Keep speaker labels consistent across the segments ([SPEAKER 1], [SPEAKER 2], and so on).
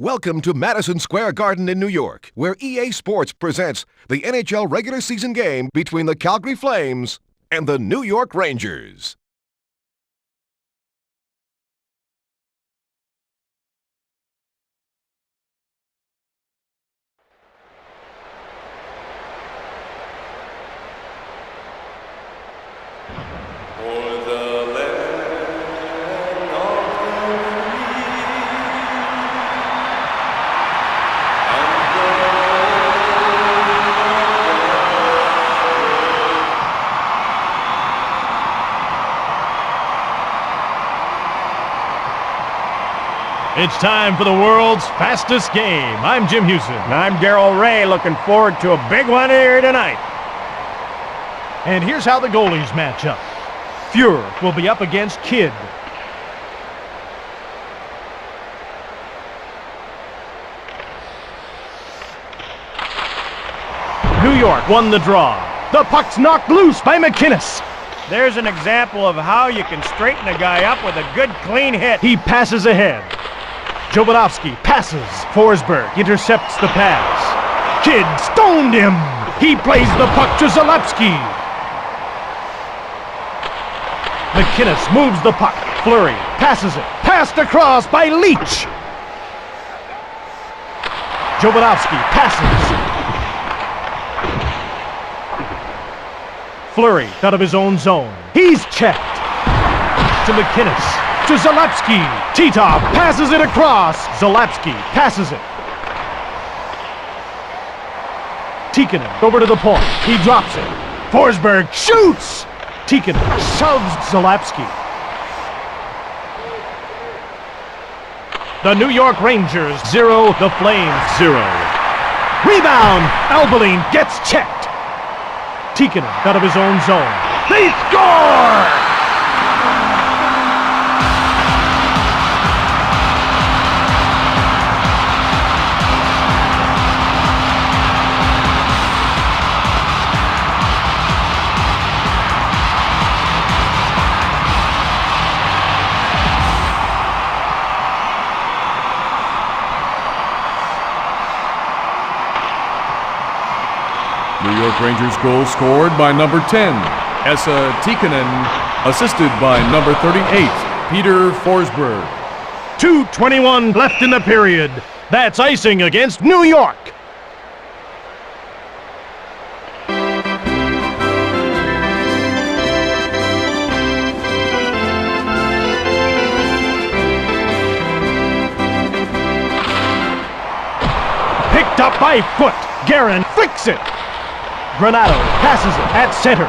[SPEAKER 1] Welcome to Madison Square Garden in New York, where EA Sports presents the NHL regular season game between the Calgary Flames and the New York Rangers.
[SPEAKER 2] It's time for the world's fastest game. I'm Jim Houston.
[SPEAKER 3] And I'm Darryl Ray, looking forward to a big one here tonight.
[SPEAKER 2] And here's how the goalies match up. Fuhr will be up against Kidd. New York won the draw. The puck's knocked loose by McInnes.
[SPEAKER 3] There's an example of how you can straighten a guy up with a good, clean hit.
[SPEAKER 2] He passes ahead. Jovanovski passes. Forsberg intercepts the pass. Kidd stoned him. He plays the puck to Zalapski. McInnes moves the puck. Fleury passes it. Passed across by Leach. Jovanovski passes. Fleury out of his own zone. He's checked. To McInnes. To Zalapski. Titov passes it across. Zalapski passes it. Tikkanen over to the point. He drops it. Forsberg shoots. Tikkanen shoves Zalapski. The New York Rangers 0, the Flames 0. Rebound. Albeline gets checked. Tikkanen out of his own zone. They score!
[SPEAKER 4] New York Rangers goal scored by number 10, Esa Tikkanen, assisted by number 38, Peter Forsberg.
[SPEAKER 2] 2:21 left in the period. That's icing against New York. Picked up by Foot. Guerin flicks it. Granato passes it at center.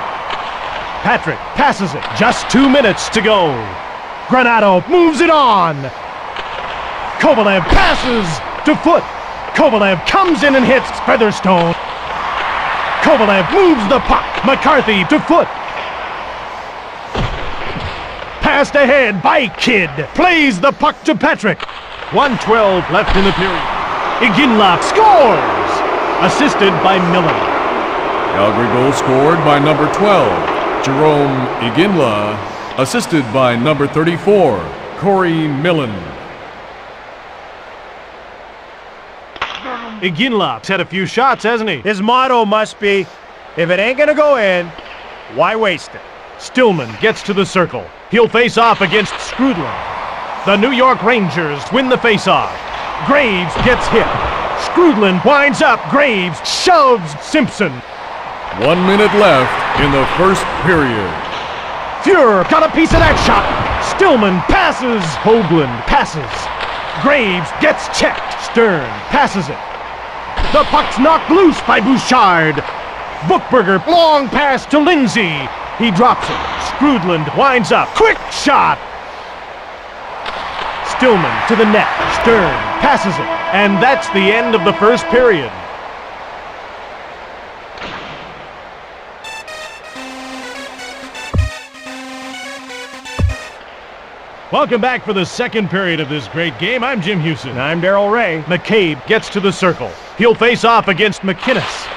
[SPEAKER 2] Patrick passes it. Just 2 minutes to go. Granato moves it on. Kovalev passes to Foot. Kovalev comes in and hits Featherstone. Kovalev moves the puck. McCarthy to Foot. Passed ahead by Kidd. Plays the puck to Patrick. 1:12 left in the period. Iginla scores. Assisted by Miller.
[SPEAKER 4] Calgary goal scored by number 12, Jerome Iginla, assisted by number 34, Corey Millen.
[SPEAKER 2] Iginla's had a few shots, hasn't he?
[SPEAKER 3] His motto must be, if it ain't gonna go in, why waste it?
[SPEAKER 2] Stillman gets to the circle. He'll face off against Skrudland. The New York Rangers win the face-off. Graves gets hit. Skrudland winds up. Graves shoves Simpson.
[SPEAKER 4] 1 minute left in the first period.
[SPEAKER 2] Fuhr got a piece of that shot. Stillman passes. Hoagland passes. Graves gets checked. Stern passes it. The puck's knocked loose by Bouchard. Bookberger, long pass to Lindsay. He drops it. Skrudland winds up. Quick shot. Stillman to the net. Stern passes it. And that's the end of the first period. Welcome back for the second period of this great game. I'm Jim Houston.
[SPEAKER 3] And I'm Darryl Ray.
[SPEAKER 2] McCabe gets to the circle. He'll face off against McInnes.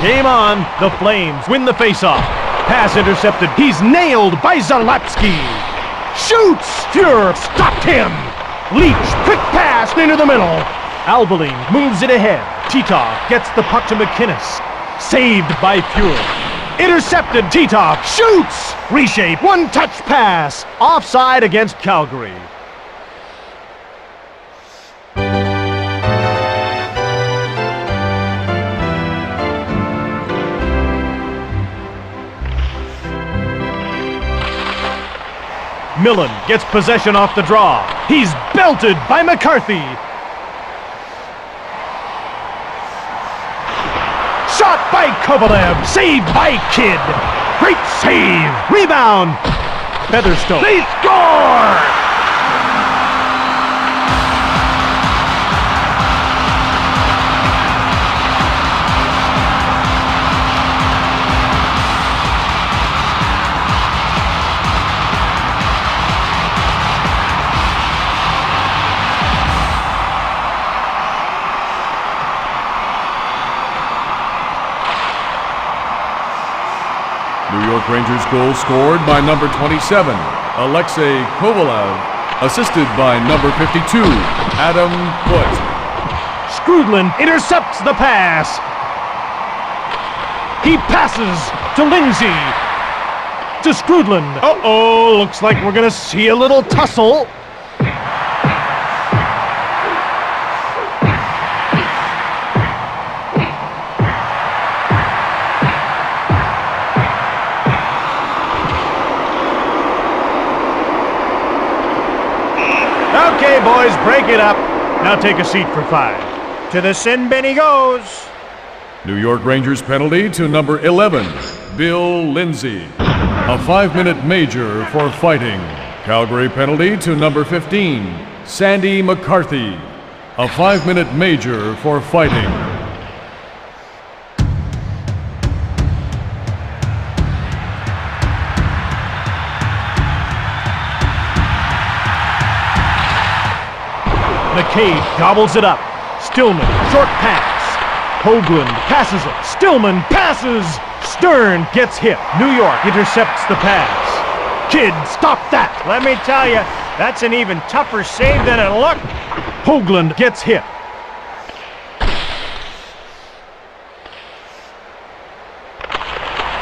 [SPEAKER 2] Game on. The Flames win the face-off. Pass intercepted. He's nailed by Zalapski. Shoots! Fuhr stopped him. Leach, quick pass into the middle. Albeline moves it ahead. Titov gets the puck to McInnes. Saved by Fuhr. Intercepted. Titov shoots! Reshape, one-touch pass. Offside against Calgary. Millen gets possession off the draw. He's belted by McCarthy. Shot by Kovalev. Saved by Kidd. Great save. Rebound. Featherstone. They score!
[SPEAKER 4] New York Rangers goal scored by number 27, Alexei Kovalev, assisted by number 52, Adam Foote.
[SPEAKER 2] Skrudland intercepts the pass. He passes to Lindsay. To Skrudland. Uh-oh, looks like we're gonna see a little tussle.
[SPEAKER 3] Okay, boys, break it up. Now take a seat for 5. To the sin bin he goes.
[SPEAKER 4] New York Rangers penalty to number 11, Bill Lindsay. A 5-minute major for fighting. Calgary penalty to number 15, Sandy McCarthy. A 5-minute major for fighting.
[SPEAKER 2] McCabe gobbles it up. Stillman, short pass. Hoagland passes it. Stillman passes. Stern gets hit. New York intercepts the pass. Kidd, stop that.
[SPEAKER 3] Let me tell you, that's an even tougher save than it looked.
[SPEAKER 2] Hoagland gets hit.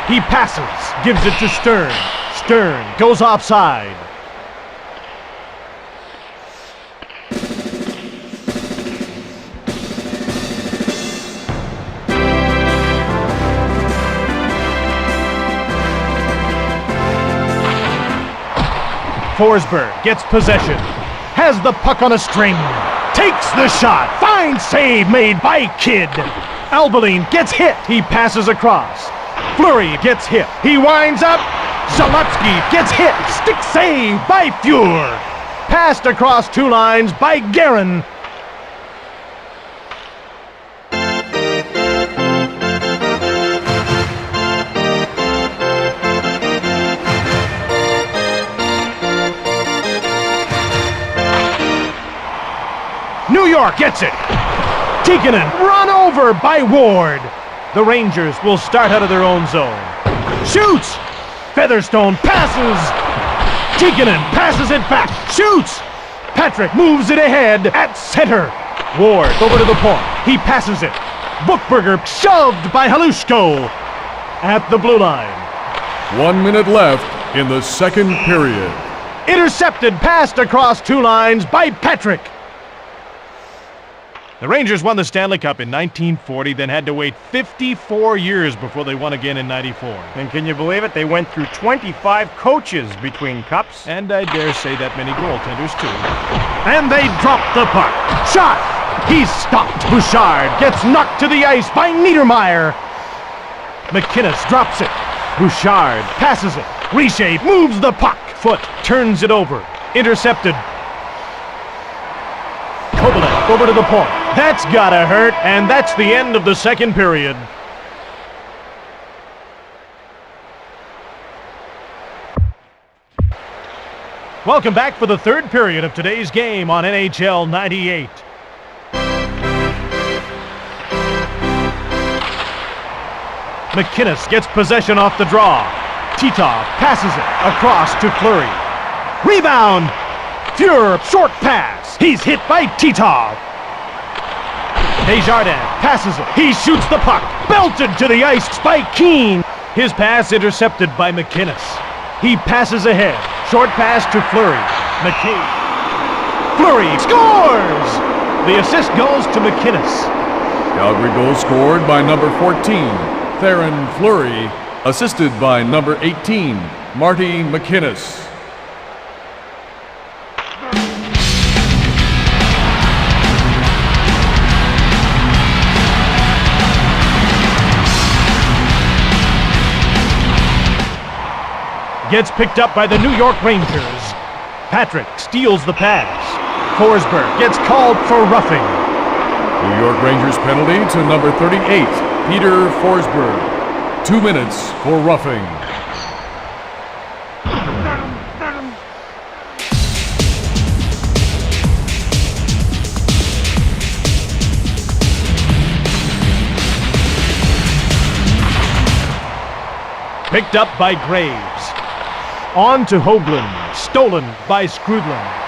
[SPEAKER 2] He passes, gives it to Stern. Stern goes offside. Forsberg gets possession, has the puck on a string, takes the shot, fine save made by Kidd. Albeline gets hit, he passes across. Fleury gets hit, he winds up. Zalewski gets hit, stick save by Fuhr. Passed across 2 lines by Guerin. New York gets it. Tikkanen run over by Ward. The Rangers will start out of their own zone. Shoots. Featherstone passes. Tikkanen passes it back. Shoots. Patrick moves it ahead at center. Ward over to the point. He passes it. Buchberger shoved by Halushko at the blue line.
[SPEAKER 4] 1 minute left in the second period.
[SPEAKER 2] Intercepted, passed across 2 lines by Patrick. The Rangers won the Stanley Cup in 1940, then had to wait 54 years before they won again in '94.
[SPEAKER 3] And can you believe it? They went through 25 coaches between cups.
[SPEAKER 2] And I dare say that many goaltenders, too. And they drop the puck. Shot! He's stopped. Bouchard gets knocked to the ice by Niedermeyer. McInnes drops it. Bouchard passes it. Reshape moves the puck. Foote turns it over. Intercepted. Kovalev over to the point. That's gotta hurt, and that's the end of the second period. Welcome back for the third period of today's game on NHL 98. McInnes gets possession off the draw. Titov passes it across to Fleury. Rebound! Fuhr, short pass. He's hit by Titov. Desjardins passes it. He shoots the puck. Belted to the ice by Keane. His pass intercepted by McInnes. He passes ahead. Short pass to Fleury. McCabe. Fleury scores! The assist goes to McInnes.
[SPEAKER 4] Calgary goal scored by number 14, Theron Fleury, assisted by number 18, Marty McInnes.
[SPEAKER 2] Gets picked up by the New York Rangers. Patrick steals the pass. Forsberg gets called for roughing.
[SPEAKER 4] New York Rangers penalty to number 38, Peter Forsberg. 2 minutes for roughing.
[SPEAKER 2] Picked up by Graves. On to Hoagland. Stolen by Skrudland.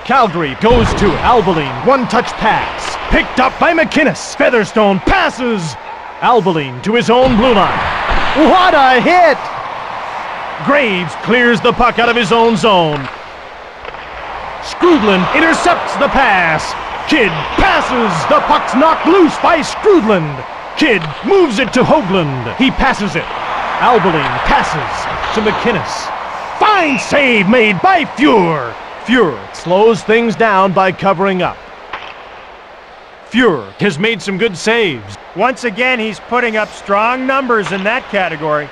[SPEAKER 2] Calgary goes to Albaline. One-touch pass. Picked up by McInnes. Featherstone passes. Albaline to his own blue line. What a hit! Graves clears the puck out of his own zone. Skrudland intercepts the pass. Kidd passes. The puck's knocked loose by Skrudland. Kidd moves it to Hoagland. He passes it. Albaline passes to McInnes. Fine save made by Fuhr. Fuhr slows things down by covering up. Fuhr has made some good saves.
[SPEAKER 3] Once again, he's putting up strong numbers in that category.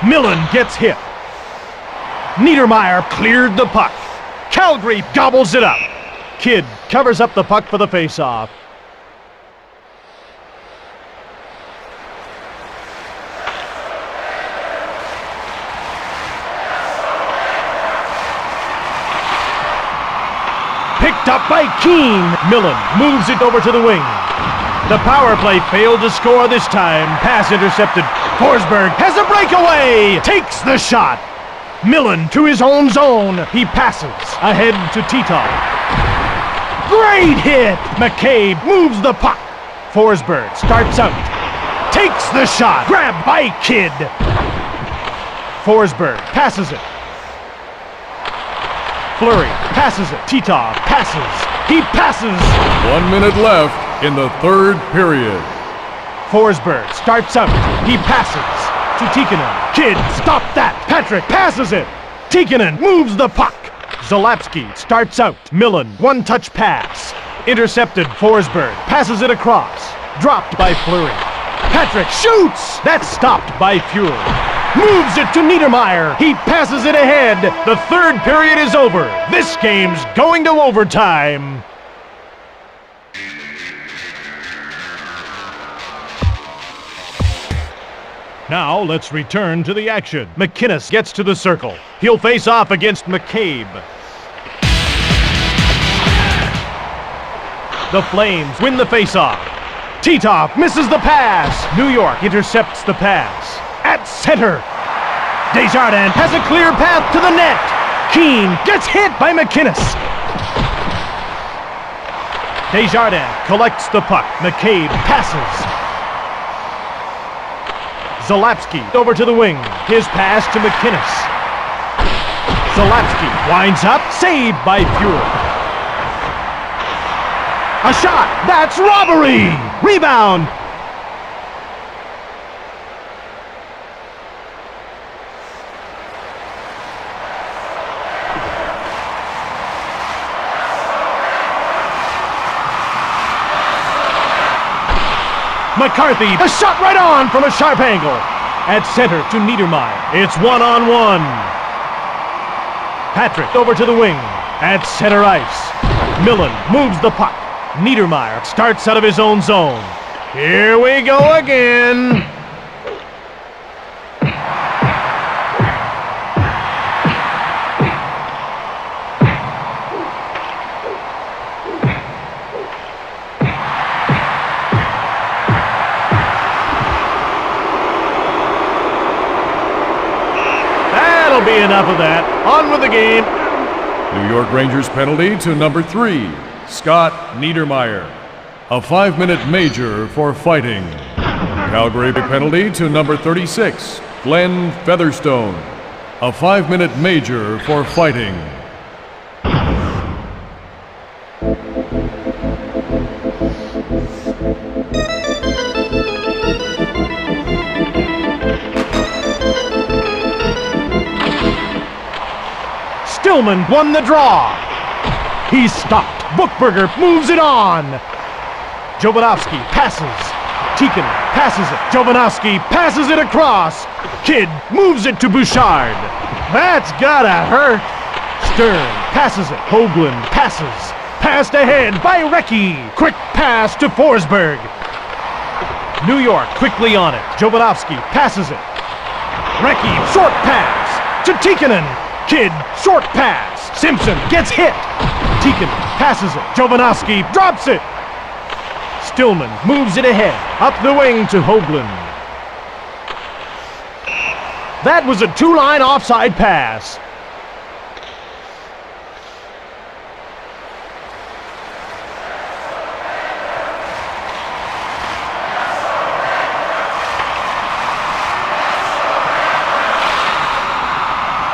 [SPEAKER 2] Millen gets hit. Niedermeyer cleared the puck. Calgary gobbles it up. Kidd covers up the puck for the faceoff. Picked up by Keane. Millen moves it over to the wing. The power play failed to score this time. Pass intercepted. Forsberg has a breakaway. Takes the shot. Millen to his own zone. He passes ahead to Titov. Great hit! McCabe moves the puck. Forsberg starts out. Takes the shot. Grabbed by Kidd. Forsberg passes it. Fleury passes it. Titov passes. He passes.
[SPEAKER 4] 1 minute left in the third period.
[SPEAKER 2] Forsberg starts out. He passes to Tikkanen. Kidd, stop that. Patrick passes it. Tikkanen moves the puck. Zalapski starts out. Millen, one-touch pass. Intercepted. Forsberg passes it across. Dropped by Fleury. Patrick shoots. That's stopped by Fuhr. Moves it to Niedermeyer. He passes it ahead. The third period is over. This game's going to overtime. Now let's return to the action. McInnes gets to the circle. He'll face off against McCabe. The Flames win the faceoff. Titov misses the pass. New York intercepts the pass. At center. Desjardins has a clear path to the net. Keane gets hit by McInnes. Desjardins collects the puck. McCabe passes. Zalapski over to the wing. His pass to McInnes. Zalapski winds up. Saved by Fuhr. A shot! That's robbery! Rebound! McCarthy, a shot right on from a sharp angle. At center to Niedermeyer. It's one-on-one. Patrick over to the wing. At center ice. Millen moves the puck. Niedermeyer starts out of his own zone. Here we go again. enough of that. On with the game.
[SPEAKER 4] New York Rangers penalty to number 3, Scott Niedermeyer. A 5-minute major for fighting. Calgary penalty to number 36, Glenn Featherstone. A 5-minute major for fighting.
[SPEAKER 2] Stillman won the draw. He's stopped. Bookberger moves it on. Jovanovski passes. Tikin passes it. Jovanovski passes it across. Kidd moves it to Bouchard. That's gotta hurt. Stern passes it. Hoagland passes. Passed ahead by Recchi. Quick pass to Forsberg. New York quickly on it. Jovanovski passes it. Recchi, short pass to Tikkanen. Kidd, short pass. Simpson gets hit. Tikkanen passes it. Jovanovski drops it. Stillman moves it ahead. Up the wing to Hoagland. That was a 2-line offside pass.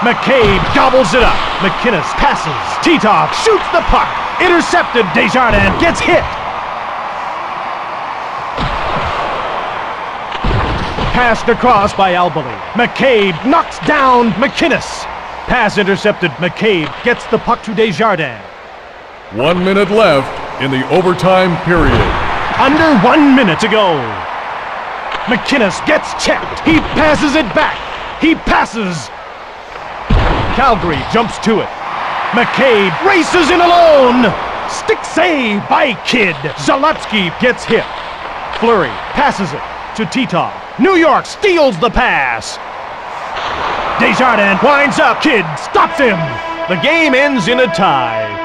[SPEAKER 2] McCabe gobbles it up. McInnes passes. Titov shoots the puck. Intercepted. Desjardins gets hit. Passed across by Albany. McCabe knocks down McInnes. Pass intercepted. McCabe gets the puck to Desjardins.
[SPEAKER 4] 1 minute left in the overtime period.
[SPEAKER 2] Under 1 minute to go. McInnes gets checked. He passes it back. He passes. Calgary jumps to it. McCabe races in alone. Stick save by Kidd. Zalewski gets hit. Fleury passes it to Titov. New York steals the pass. Desjardins winds up. Kidd stops him. The game ends in a tie.